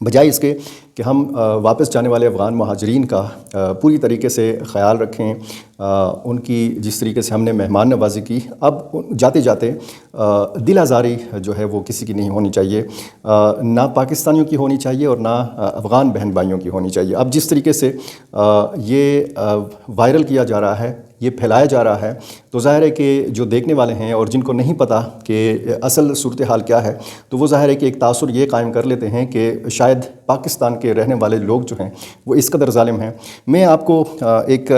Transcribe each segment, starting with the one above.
بجائے اس کے کہ ہم واپس جانے والے افغان مہاجرین کا پوری طریقے سے خیال رکھیں، ان کی جس طریقے سے ہم نے مہمان نوازی کی، اب جاتے جاتے دل آزاری جو ہے وہ کسی کی نہیں ہونی چاہیے، نہ پاکستانیوں کی ہونی چاہیے اور نہ افغان بہن بھائیوں کی ہونی چاہیے۔ اب جس طریقے سے یہ وائرل کیا جا رہا ہے، یہ پھیلایا جا رہا ہے، تو ظاہر ہے کہ جو دیکھنے والے ہیں اور جن کو نہیں پتہ کہ اصل صورتحال کیا ہے، تو وہ ظاہر ہے کہ ایک تاثر یہ قائم کر لیتے ہیں کہ شاید پاکستان کے رہنے والے لوگ جو ہیں وہ اس قدر ظالم ہیں۔ میں آپ کو ایک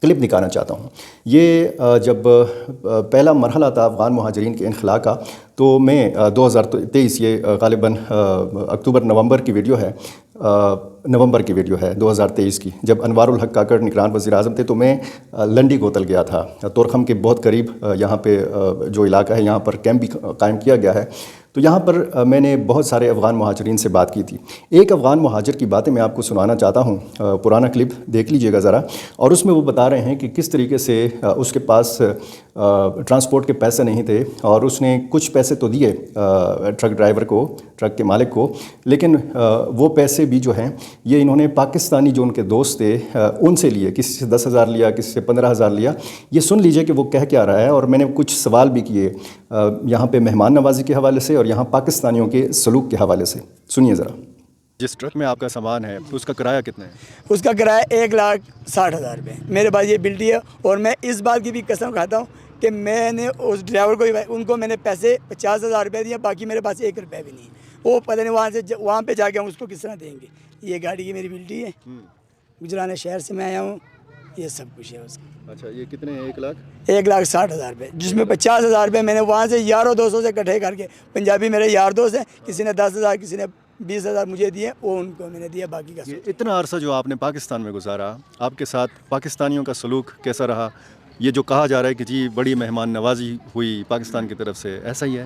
کلپ دکھانا چاہتا ہوں۔ یہ جب پہلا مرحلہ تھا افغان مہاجرین کے انخلاء کا، تو میں 2023، یہ غالباً اکتوبر نومبر کی ویڈیو ہے، نومبر کی ویڈیو ہے 2023 کی، جب انوار الحق کاکڑ نگران وزیر اعظم تھے، تو میں لنڈی کوتل گیا تھا، تورخم کے بہت قریب یہاں پہ جو علاقہ ہے، یہاں پر کیمپ بھی قائم کیا گیا ہے۔ تو یہاں پر میں نے بہت سارے افغان مہاجرین سے بات کی تھی۔ ایک افغان مہاجر کی باتیں میں آپ کو سنانا چاہتا ہوں، پرانا کلپ دیکھ لیجئے گا ذرا، اور اس میں وہ بتا رہے ہیں کہ کس طریقے سے اس کے پاس ٹرانسپورٹ کے پیسے نہیں تھے، اور اس نے کچھ پیسے تو دیے ٹرک ڈرائیور کو، ٹرک کے مالک کو، لیکن وہ پیسے بھی جو ہیں یہ انہوں نے پاکستانی جو ان کے دوست تھے ان سے لیے، کسی سے 10,000 لیا، کسی سے 15,000 لیا۔ یہ سن لیجئے کہ وہ کہہ کیا رہا ہے، اور میں نے کچھ سوال بھی کیے یہاں پہ مہمان نوازی کے حوالے سے اور یہاں پاکستانیوں کے سلوک کے حوالے سے۔ سنیے ذرا۔ جس ٹرک میں آپ کا سامان ہے اس کا کرایہ کتنا ہے؟ اس کا کرایہ 1,60,000 روپے۔ میرے پاس یہ بلٹی ہے، اور میں اس بات کی بھی قسم کھاتا ہوں کہ میں نے اس ڈرائیور کو، ان کو میں نے پیسے 50,000 روپے دیے، باقی میرے پاس 1 روپے بھی نہیں۔ وہ پتہ نہیں وہاں پہ جا کے ہم اس کو کس طرح دیں گے۔ یہ گاڑی کی میری بلٹی ہے، گجران شہر سے میں آیا ہوں، یہ سب کچھ ہے اس کا۔ اچھا، یہ کتنے ہیں؟ 1,60,000 روپے، جس میں 50,000 روپے میں نے وہاں سے یاروں دوستوں سے اکٹھے کر کے، پنجابی میرے یار دوست ہیں، کسی نے 10,000، کسی نے 20,000 مجھے دیے، وہ ان کو میں نے دیا، باقی کا اتنا عرصہ جو آپ نے پاکستان میں گزارا، آپ کے ساتھ پاکستانیوں کا سلوک کیسا رہا؟ یہ جو کہا جا رہا ہے کہ جی بڑی مہمان نوازی ہوئی پاکستان کی طرف سے، ایسا ہی ہے؟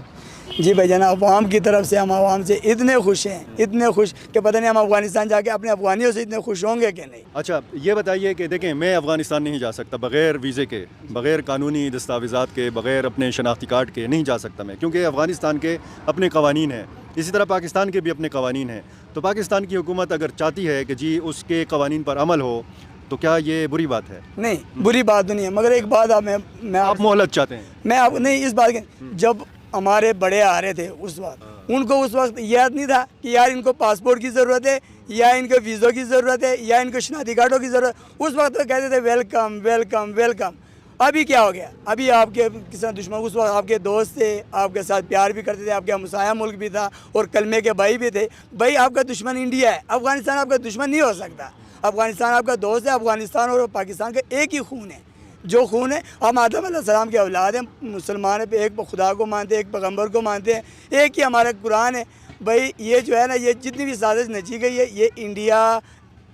جی بھائی جان، عوام کی طرف سے ہم عوام سے اتنے خوش ہیں، اتنے خوش کہ پتہ نہیں ہم افغانستان جا کے اپنے افغانیوں سے اتنے خوش ہوں گے کہ نہیں۔ اچھا، یہ بتائیے کہ دیکھیں، میں افغانستان نہیں جا سکتا بغیر ویزے کے، بغیر قانونی دستاویزات کے، بغیر اپنے شناختی کارڈ کے نہیں جا سکتا میں، کیونکہ افغانستان کے اپنے قوانین ہیں، اسی طرح پاکستان کے بھی اپنے قوانین ہیں۔ تو پاکستان کی حکومت اگر چاہتی ہے کہ جی اس کے قوانین پر عمل ہو، تو کیا یہ بری بات ہے؟ نہیں، بری بات تو نہیں ہے، مگر ایک بات آپ مہلت چاہتے ہیں؟ میں نہیں، اس بات کے، جب ہمارے بڑے آ رہے تھے اس وقت، ان کو اس وقت یاد نہیں تھا کہ یار ان کو پاسپورٹ کی ضرورت ہے، یا ان کو ویزوں کی ضرورت ہے، یا ان کو شناختی کارڈوں کی ضرورت ہے۔ اس وقت تو کہتے تھے ویلکم ویلکم ویلکم۔ ابھی کیا ہو گیا؟ ابھی آپ کے کسی دشمن، اس وقت آپ کے دوست تھے، آپ کے ساتھ پیار بھی کرتے تھے، آپ کے ہمسایہ ملک بھی تھا، اور کلمے کے بھائی بھی تھے۔ بھائی آپ کا دشمن انڈیا ہے، افغانستان آپ کا دشمن نہیں ہو سکتا۔ افغانستان آپ کا دوست ہے، افغانستان اور پاکستان کا ایک ہی خون ہے، جو خون ہے۔ ہم آدم علیہ السلام کے اولاد ہیں، مسلمان ہیں، ایک خدا کو مانتے ہیں، ایک پیغمبر کو مانتے ہیں، ایک ہی ہمارا قرآن ہے۔ بھائی یہ جو ہے نا، یہ جتنی بھی سازش نچی گئی ہے، یہ انڈیا،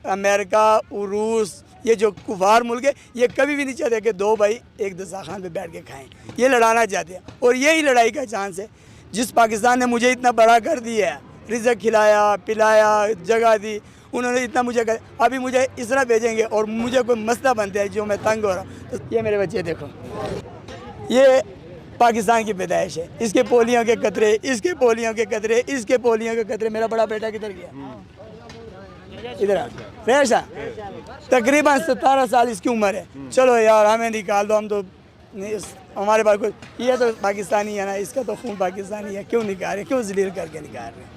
امریکہ، روس، یہ جو کفار ملک ہے، یہ کبھی بھی نہیں چاہتے کہ دو بھائی ایک دسترخوان پہ بیٹھ کے کھائیں۔ یہ لڑانا چاہتے ہیں، اور یہی لڑائی کا چانس ہے۔ جس پاکستان نے مجھے اتنا بڑا کر دیا ہے، رزق کھلایا، پلایا، جگہ دی، انہوں نے اتنا مجھے کر، ابھی مجھے اس طرح بھیجیں گے اور مجھے کوئی مسئلہ بنتا ہے جو میں تنگ ہو رہا ہوں۔ تو یہ میرے بچے دیکھو، یہ پاکستان کی پیدائش ہے، اس کے پولیوں کے قطرے، اس کے پولیوں کے قطرے، اس کے پولیوں کے قطرے۔ میرا بڑا بیٹا کدھر گیا؟ ادھر ریشا، تقریباً 17 سال اس کی عمر ہے۔ چلو یار ہمیں نکال دو، ہم تو ہمارے پاس کوئی، یہ تو پاکستانی ہے نا، اس کا تو خون پاکستانی ہے، کیوں نکال رہے، کیوں ذلیل کر کے نکال رہے ہیں؟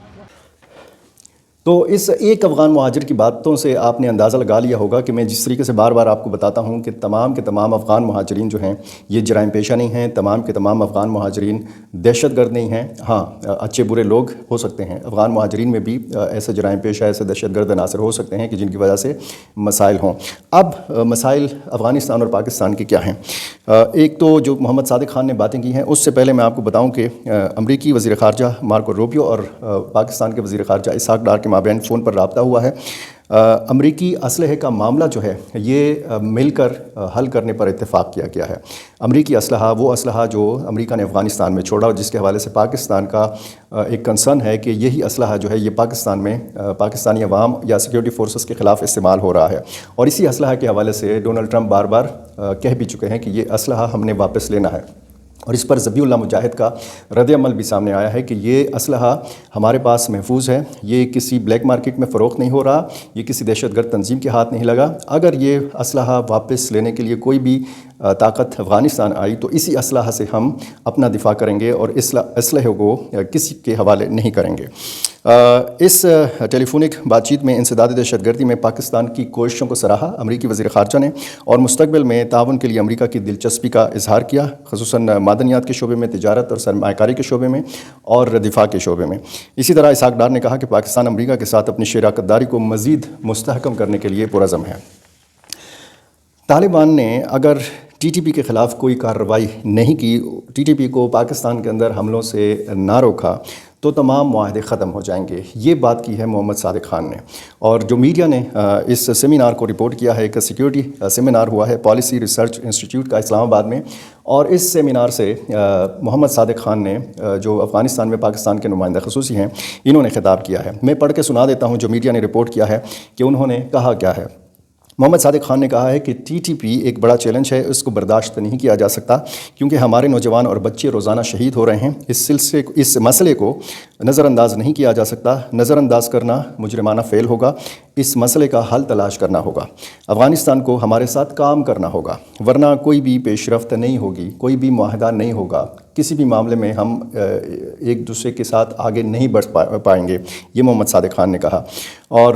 تو اس ایک افغان مہاجر کی باتوں سے آپ نے اندازہ لگا لیا ہوگا کہ میں جس طریقے سے بار بار آپ کو بتاتا ہوں کہ تمام کے تمام افغان مہاجرین جو ہیں یہ جرائم پیشہ نہیں ہیں، تمام کے تمام افغان مہاجرین دہشت گرد نہیں ہیں۔ ہاں، اچھے برے لوگ ہو سکتے ہیں، افغان مہاجرین میں بھی ایسے جرائم پیشہ، ایسے دہشت گرد عناصر ہو سکتے ہیں کہ جن کی وجہ سے مسائل ہوں۔ اب مسائل افغانستان اور پاکستان کے کیا ہیں؟ ایک تو جو محمد صادق خان نے باتیں کی ہیں، اس سے پہلے میں آپ کو بتاؤں کہ امریکی وزیر خارجہ مارکو روبیو اور پاکستان کے وزیر خارجہ اسحاق ڈار کے مابین فون پر رابطہ ہوا ہے۔ امریکی اسلحے کا معاملہ جو ہے یہ مل کر حل کرنے پر اتفاق کیا گیا ہے۔ امریکی اسلحہ، وہ اسلحہ جو امریکہ نے افغانستان میں چھوڑا، اور جس کے حوالے سے پاکستان کا ایک کنسرن ہے کہ یہی اسلحہ جو ہے یہ پاکستان میں پاکستانی عوام یا سیکیورٹی فورسز کے خلاف استعمال ہو رہا ہے، اور اسی اسلحہ کے حوالے سے ڈونلڈ ٹرمپ بار بار کہہ بھی چکے ہیں کہ یہ اسلحہ ہم نے واپس لینا ہے۔ اور اس پر ذبیح اللہ مجاہد کا رد عمل بھی سامنے آیا ہے کہ یہ اسلحہ ہمارے پاس محفوظ ہے، یہ کسی بلیک مارکیٹ میں فروخت نہیں ہو رہا، یہ کسی دہشت گرد تنظیم کے ہاتھ نہیں لگا۔ اگر یہ اسلحہ واپس لینے کے لیے کوئی بھی طاقت افغانستان آئی تو اسی اسلحہ سے ہم اپنا دفاع کریں گے اور اسلحے کو کسی کے حوالے نہیں کریں گے۔ اس ٹیلی فونک بات چیت میں انسداد دہشت گردی میں پاکستان کی کوششوں کو سراہا امریکی وزیر خارجہ نے اور مستقبل میں تعاون کے لیے امریکہ کی دلچسپی کا اظہار کیا، خصوصاً معدنیات کے شعبے میں، تجارت اور سرمایہ کاری کے شعبے میں اور دفاع کے شعبے میں۔ اسی طرح اسحاق ڈار نے کہا کہ پاکستان امریکہ کے ساتھ اپنی شراکت داری کو مزید مستحکم کرنے کے لیے پرعزم ہے۔ طالبان نے اگر ٹی ٹی پی کے خلاف کوئی کارروائی نہیں کی، ٹی ٹی پی کو پاکستان کے اندر حملوں سے نہ روکا تو تمام معاہدے ختم ہو جائیں گے، یہ بات کی ہے محمد صادق خان نے۔ اور جو میڈیا نے اس سیمینار کو رپورٹ کیا ہے، ایک سیکیورٹی سیمینار ہوا ہے پالیسی ریسرچ انسٹیٹیوٹ کا اسلام آباد میں، اور اس سیمینار سے محمد صادق خان نے جو افغانستان میں پاکستان کے نمائندہ خصوصی ہیں، انہوں نے خطاب کیا ہے۔ میں پڑھ کے سنا دیتا ہوں جو میڈیا نے رپورٹ کیا ہے کہ انہوں نے کہا کیا ہے۔ محمد صادق خان نے کہا ہے کہ ٹی ٹی پی ایک بڑا چیلنج ہے، اس کو برداشت نہیں کیا جا سکتا کیونکہ ہمارے نوجوان اور بچے روزانہ شہید ہو رہے ہیں۔ اس مسئلے کو نظر انداز نہیں کیا جا سکتا، نظر انداز کرنا مجرمانہ فعل ہوگا، اس مسئلے کا حل تلاش کرنا ہوگا، افغانستان کو ہمارے ساتھ کام کرنا ہوگا، ورنہ کوئی بھی پیش رفت نہیں ہوگی، کوئی بھی معاہدہ نہیں ہوگا، کسی بھی معاملے میں ہم ایک دوسرے کے ساتھ آگے نہیں بڑھ پائیں گے، یہ محمد صادق خان نے کہا۔ اور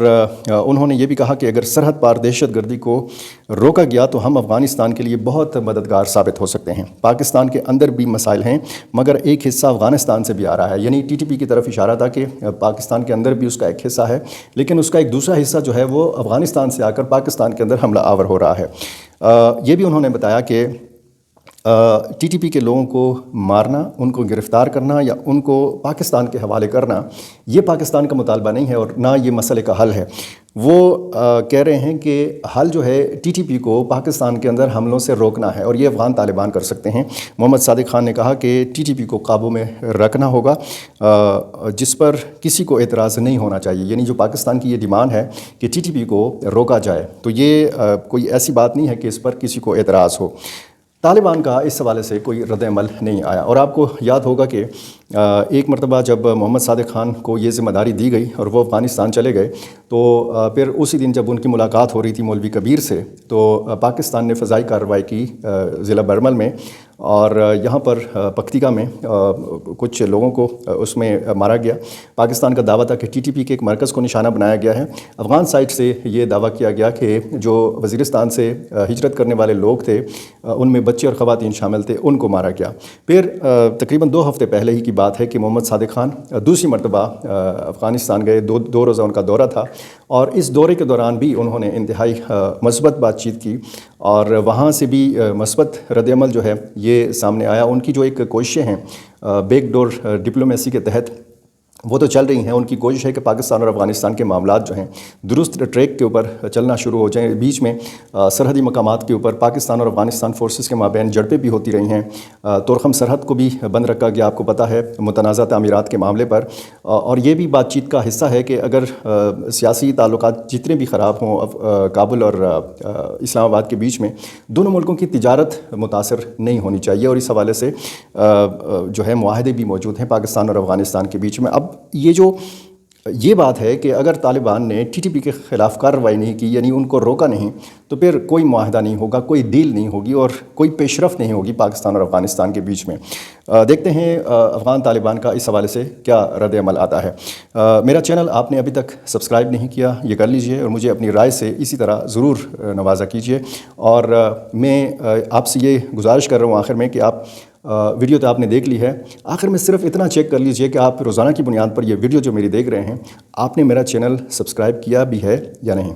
انہوں نے یہ بھی کہا کہ اگر سرحد پار دہشت گردی کو روکا گیا تو ہم افغانستان کے لیے بہت مددگار ثابت ہو سکتے ہیں۔ پاکستان کے اندر بھی مسائل ہیں مگر ایک حصہ افغانستان سے بھی آ رہا ہے، یعنی ٹی ٹی پی کی طرف اشارہ تھا کہ پاکستان کے اندر بھی اس کا ایک حصہ ہے، لیکن اس کا ایک دوسرا حصہ جو ہے وہ افغانستان سے آ کر پاکستان کے اندر حملہ آور ہو رہا ہے۔ یہ بھی انہوں نے بتایا کہ ٹی ٹی پی کے لوگوں کو مارنا، ان کو گرفتار کرنا یا ان کو پاکستان کے حوالے کرنا یہ پاکستان کا مطالبہ نہیں ہے اور نہ یہ مسئلے کا حل ہے۔ وہ کہہ رہے ہیں کہ حل جو ہے ٹی ٹی پی کو پاکستان کے اندر حملوں سے روکنا ہے اور یہ افغان طالبان کر سکتے ہیں۔ محمد صادق خان نے کہا کہ ٹی ٹی پی کو قابو میں رکھنا ہوگا، جس پر کسی کو اعتراض نہیں ہونا چاہیے، یعنی جو پاکستان کی یہ ڈیمانڈ ہے کہ ٹی ٹی پی کو روکا جائے تو یہ کوئی ایسی بات نہیں ہے کہ اس پر کسی کو اعتراض ہو۔ طالبان کا اس حوالے سے کوئی رد عمل نہیں آیا، اور آپ کو یاد ہوگا کہ ایک مرتبہ جب محمد صادق خان کو یہ ذمہ داری دی گئی اور وہ افغانستان چلے گئے تو پھر اسی دن جب ان کی ملاقات ہو رہی تھی مولوی کبیر سے تو پاکستان نے فضائی کارروائی کی ضلع برمل میں، اور یہاں پر پکتیکا میں کچھ لوگوں کو اس میں مارا گیا۔ پاکستان کا دعویٰ تھا کہ ٹی ٹی پی کے ایک مرکز کو نشانہ بنایا گیا ہے، افغان سائٹ سے یہ دعویٰ کیا گیا کہ جو وزیرستان سے ہجرت کرنے والے لوگ تھے ان میں بچے اور خواتین شامل تھے، ان کو مارا گیا۔ پھر تقریباً 2 ہفتے پہلے ہی کی بات ہے کہ محمد صادق خان دوسری مرتبہ افغانستان گئے، دو روزہ ان کا دورہ تھا، اور اس دورے کے دوران بھی انہوں نے انتہائی مثبت بات چیت کی اور وہاں سے بھی مثبت رد عمل جو ہے یہ سامنے آیا۔ ان کی جو ایک کوششیں ہیں بیک ڈور ڈپلومیسی کے تحت وہ تو چل رہی ہیں، ان کی کوشش ہے کہ پاکستان اور افغانستان کے معاملات جو ہیں درست ٹریک کے اوپر چلنا شروع ہو جائیں۔ بیچ میں سرحدی مقامات کے اوپر پاکستان اور افغانستان فورسز کے مابین جھڑپیں بھی ہوتی رہی ہیں، تورخم سرحد کو بھی بند رکھا گیا، آپ کو پتہ ہے متنازع تعمیرات کے معاملے پر، اور یہ بھی بات چیت کا حصہ ہے کہ اگر سیاسی تعلقات جتنے بھی خراب ہوں کابل اور اسلام آباد کے بیچ میں، دونوں ملکوں کی تجارت متاثر نہیں ہونی چاہیے، اور اس حوالے سے جو ہے معاہدے بھی موجود ہیں پاکستان اور افغانستان کے بیچ میں۔ اب یہ بات ہے کہ اگر طالبان نے ٹی ٹی پی کے خلاف کارروائی نہیں کی، یعنی ان کو روکا نہیں، تو پھر کوئی معاہدہ نہیں ہوگا، کوئی ڈیل نہیں ہوگی اور کوئی پیش رفت نہیں ہوگی پاکستان اور افغانستان کے بیچ میں۔ دیکھتے ہیں افغان طالبان کا اس حوالے سے کیا رد عمل آتا ہے۔ میرا چینل آپ نے ابھی تک سبسکرائب نہیں کیا، یہ کر لیجئے اور مجھے اپنی رائے سے اسی طرح ضرور نوازا کیجئے، اور میں آپ سے یہ گزارش کر رہا ہوں آخر میں کہ آپ ویڈیو تو آپ نے دیکھ لی ہے، آخر میں صرف اتنا چیک کر لیجئے کہ آپ روزانہ کی بنیاد پر یہ ویڈیو جو میری دیکھ رہے ہیں، آپ نے میرا چینل سبسکرائب کیا بھی ہے یا نہیں۔